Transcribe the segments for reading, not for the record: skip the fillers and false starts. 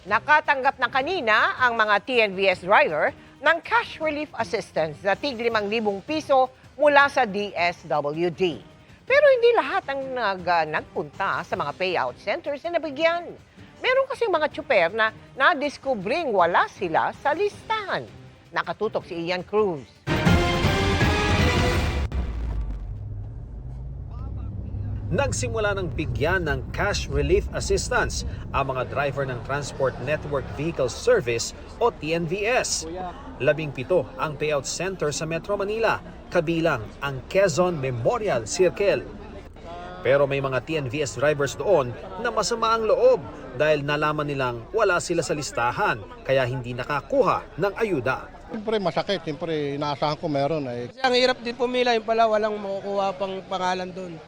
Nakatanggap na kanina ang mga TNVS driver ng cash relief assistance na tig 5,000 piso mula sa DSWD. Pero hindi lahat ang nagpunta sa mga payout centers na nabigyan. Meron kasing mga tsuper na nadiskubring wala sila sa listahan. Nakatutok si Ian Cruz. Nagsimula ng bigyan ng cash relief assistance ang mga driver ng Transport Network Vehicle Service o TNVS. 17 ang payout center sa Metro Manila, kabilang ang Quezon Memorial Circle. Pero may mga TNVS drivers doon na masama ang loob dahil nalaman nilang wala sila sa listahan kaya hindi nakakuha ng ayuda. Siyempre masakit, siyempre inaasahan ko meron. Kasi ang hirap din pumila, yung pala walang makukuha pang pangalan doon.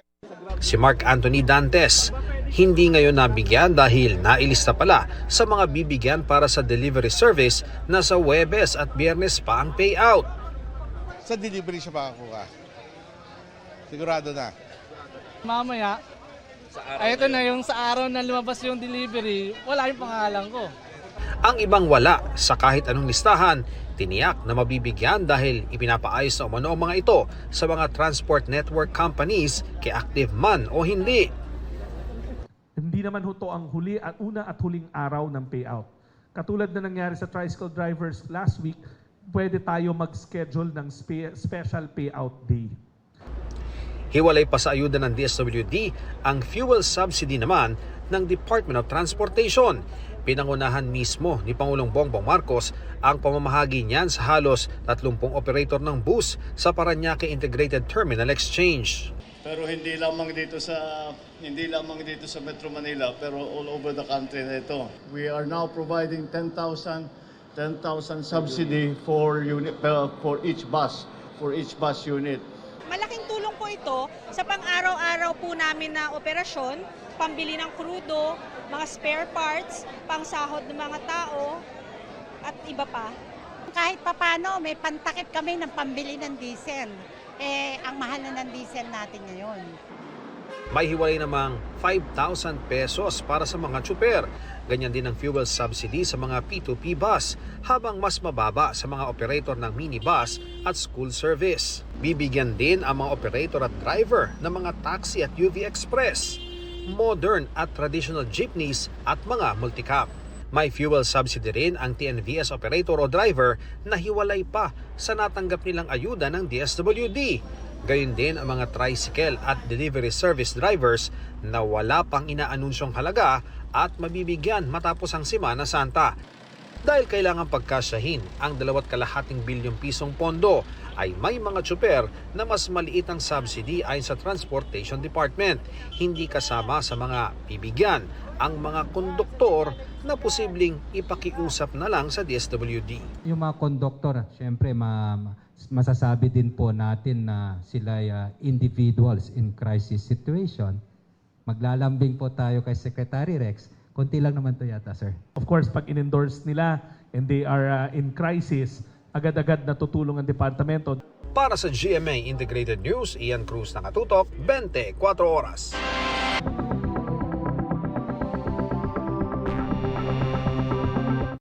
Si Mark Anthony Dantes, hindi ngayon nabigyan dahil nailista pala sa mga bibigyan para sa delivery service na sa Huwebes at Biyernes pa ang payout. Sa delivery siya makakuha. Sigurado na. Mamaya, ay ito na yung sa araw na lumabas yung delivery, wala yung pangalan ko. Ang ibang wala sa kahit anong listahan, tiniyak na mabibigyan dahil ipinapaayos na umano ang mga ito sa mga transport network companies kay active man o hindi. Hindi naman ito ang huli at una at huling araw ng payout. Katulad na nangyari sa tricycle drivers last week, pwede tayo mag-schedule ng special payout day. Hiwalay pa sa ayuda ng DSWD ang fuel subsidy naman ng Department of Transportation. Pinangunahan mismo ni Pangulong Bongbong Marcos ang pamamahagi niyan sa halos 30 operator ng bus sa Parañaque Integrated Terminal Exchange. Pero hindi lamang dito sa Metro Manila, pero all over the country na ito. We are now providing 10,000 subsidy for each bus unit. Malaking tulong po ito sa pang-araw-araw po namin na operasyon, pambili ng krudo, mga spare parts, pangsahod ng mga tao, at iba pa. Kahit papano, may pantakip kami ng pambili ng diesel. Ang mahal na ng diesel natin ngayon. May hiwalay namang 5,000 pesos para sa mga tsuper. Ganyan din ang fuel subsidy sa mga P2P bus, habang mas mababa sa mga operator ng minibus at school service. Bibigyan din ang mga operator at driver ng mga taxi at UV Express, modern at traditional jeepneys at mga multicab. May fuel subsidy rin ang TNVS operator o driver na hiwalay pa sa natanggap nilang ayuda ng DSWD. Gayun din ang mga tricycle at delivery service drivers na wala pang inaanunsyong halaga at mabibigyan matapos ang Semana Santa. Dahil kailangan pagkasyahin ang 2.5 bilyong pisong pondo, ay may mga tsuper na mas maliit ang subsidy ayon sa Transportation Department. Hindi kasama sa mga bibigyan ang mga konduktor na posibleng ipakiusap na lang sa DSWD. Yung mga konduktor, syempre masasabi din po natin na sila individuals in crisis situation. Maglalambing po tayo kay Secretary Rex. Konti lang naman to yata, sir. Of course, pag in-endorse nila and they are in crisis, agad-agad natutulong ang departamento. Para sa GMA Integrated News, Ian Cruz, nakatutok, 24 oras.